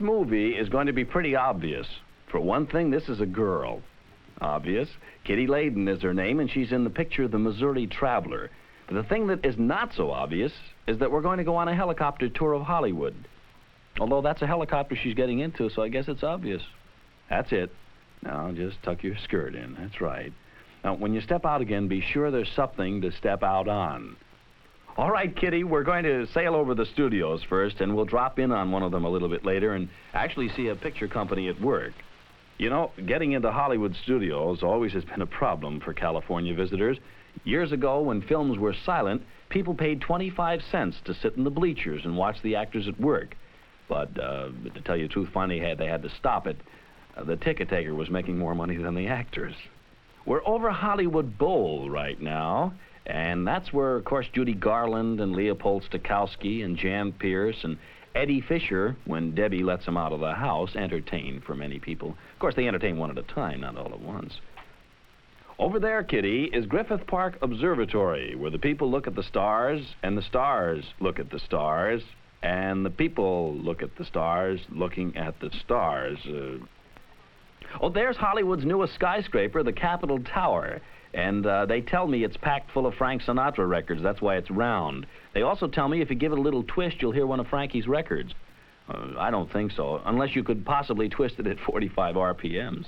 This movie is going to be pretty obvious. For one thing, this is a girl. Obvious. Kitty Layden is her name, and she's in the picture The Missouri Traveler. But the thing that is not so obvious is that we're going to go on a helicopter tour of Hollywood. Although that's a helicopter she's getting into, so I guess it's obvious. That's it. Now, just tuck your skirt in. That's right. Now, when you step out again, be sure there's something to step out on. All right, Kitty, we're going to sail over the studios first, and we'll drop in on one of them a little bit later and actually see a picture company at work. You know, getting into Hollywood studios always has been a problem for California visitors. Years ago, when films were silent, people paid 25 cents to sit in the bleachers and watch the actors at work. But to tell you the truth, finally they had to stop it. The ticket taker was making more money than the actors. We're over Hollywood Bowl right now, and that's where, of course, Judy Garland and Leopold Stokowski and Jan Pierce and Eddie Fisher, when Debbie lets them out of the house, entertain for many people. Of course, they entertain one at a time, not all at once. Over there, Kitty, is Griffith Park Observatory, where the people look at the stars, and the stars look at the stars, and the people look at the stars looking at the stars. Oh, there's Hollywood's newest skyscraper, the Capitol Tower. And they tell me it's packed full of Frank Sinatra records. That's why it's round. They also tell me if you give it a little twist, you'll hear one of Frankie's records. I don't think so, unless you could possibly twist it at 45 RPMs.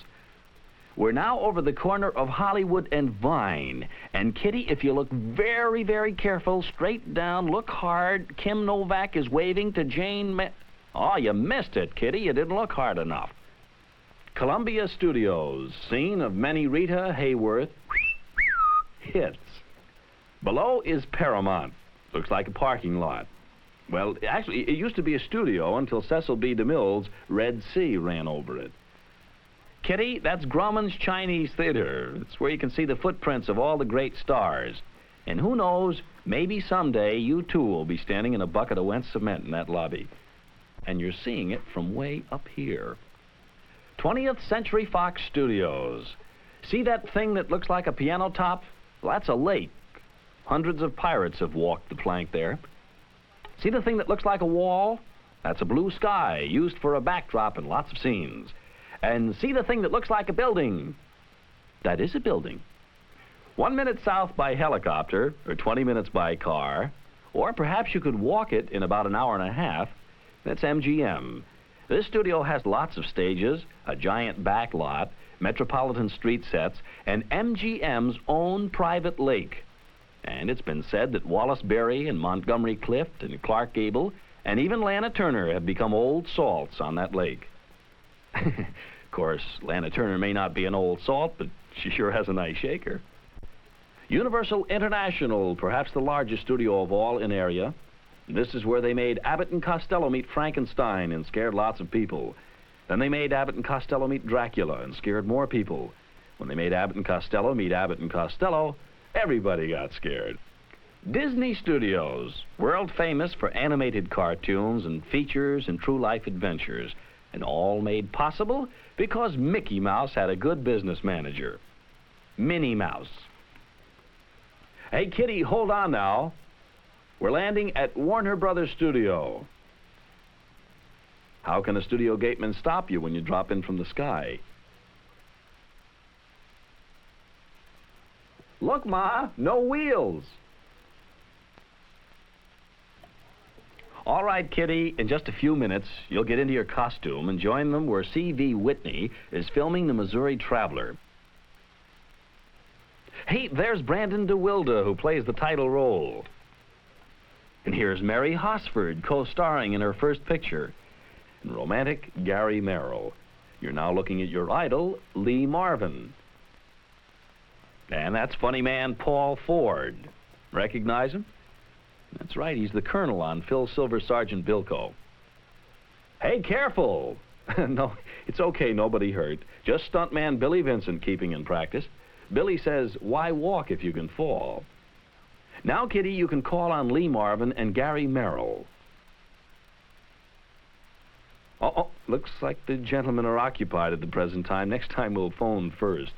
We're now over the corner of Hollywood and Vine. And, Kitty, if you look very, very careful, straight down, look hard, Kim Novak is waving to Jane Oh, you missed it, Kitty. You didn't look hard enough. Columbia Studios, scene of many Rita Hayworth hits. Below is Paramount. Looks like a parking lot. Well, actually, it used to be a studio until Cecil B. DeMille's Red Sea ran over it. Kitty, that's Grauman's Chinese Theater. It's where you can see the footprints of all the great stars. And who knows, maybe someday you too will be standing in a bucket of wet cement in that lobby. And you're seeing it from way up here. 20th Century Fox Studios. See that thing that looks like a piano top? Well, that's a lake. Hundreds of pirates have walked the plank there. See the thing that looks like a wall? That's a blue sky used for a backdrop in lots of scenes. And see the thing that looks like a building? That is a building. 1 minute south by helicopter, or 20 minutes by car, or perhaps you could walk it in about an hour and a half. That's MGM. This studio has lots of stages, a giant back lot, metropolitan street sets, and MGM's own private lake. And it's been said that Wallace Beery and Montgomery Clift and Clark Gable and even Lana Turner have become old salts on that lake. Of course, Lana Turner may not be an old salt, but she sure has a nice shaker. Universal International, perhaps the largest studio of all in area. This is where they made Abbott and Costello meet Frankenstein and scared lots of people. Then they made Abbott and Costello meet Dracula and scared more people. When they made Abbott and Costello meet Abbott and Costello, everybody got scared. Disney Studios, world famous for animated cartoons and features and true life adventures, and all made possible because Mickey Mouse had a good business manager. Minnie Mouse. Hey, Kitty, hold on now. We're landing at Warner Brothers Studio. How can a studio gateman stop you when you drop in from the sky? Look, Ma, no wheels. All right, Kitty, in just a few minutes, you'll get into your costume and join them where C.V. Whitney is filming The Missouri Traveler. Hey, there's Brandon DeWilde, who plays the title role. And here's Mary Hosford, co-starring in her first picture. And romantic Gary Merrill. You're now looking at your idol, Lee Marvin. And that's funny man Paul Ford. Recognize him? That's right, he's the colonel on Phil Silver's Sergeant Bilko. Hey, careful! No, it's okay, nobody hurt. Just stuntman Billy Vincent keeping in practice. Billy says, why walk if you can fall? Now, Kitty, you can call on Lee Marvin and Gary Merrill. Oh, looks like the gentlemen are occupied at the present time. Next time we'll phone first.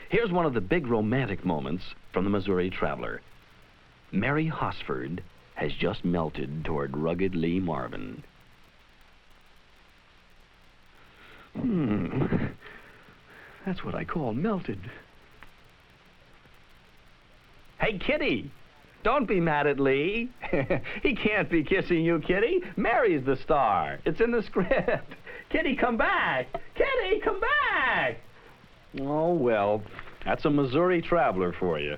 Here's one of the big romantic moments from The Missouri Traveler. Mary Hosford has just melted toward rugged Lee Marvin. That's what I call melted. Hey, Kitty, don't be mad at Lee. He can't be kissing you, Kitty. Mary's the star. It's in the script. Kitty, come back. Kitty, come back. Oh, well, that's a Missouri Traveler for you.